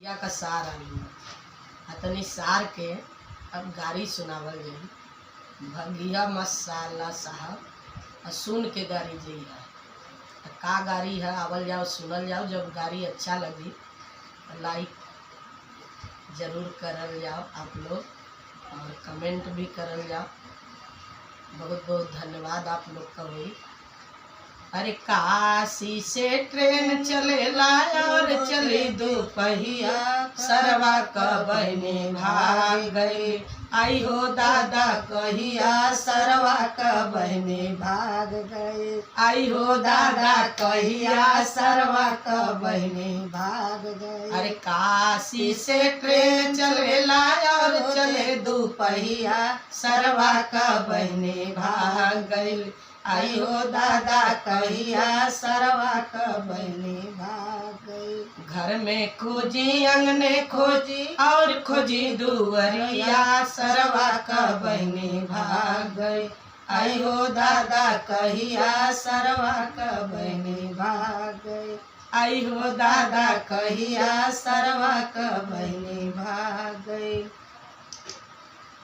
या का सार आई तनी सार के अब गाड़ी सुनावल जाई। भगिया मसाला साहब सुन के गाड़ी जइहा। का गाड़ी है आवल जाओ सुनल जाओ। जब गाड़ी अच्छा लगी लाइक ज़रूर करल जाओ आप लोग और कमेंट भी करल जाओ। बहुत बहुत धन्यवाद आप लोग का हुई। अरे काशी से ट्रेन चलेला और चली दोपहिया सरवा का बहने भाग गए। आई हो दादा कहिया सरवा का बहने भाग गए। आई हो दादा कहिया सरवा का बहने भाग गए। अरे काशी से ट्रेन चलेला और चले दोपहिया सरवा का बहने भाग गए। आई हो दादा कहिया सरवा का बहने भाग गई। घर में खोजी अंगने खोजी और खोजी दुवरिया सरवा का बहने भाग गई। आई हो दादा कहिया सरवा का बहने भाग गई। आई हो दादा कहिया सरवा का बहने भाग गई।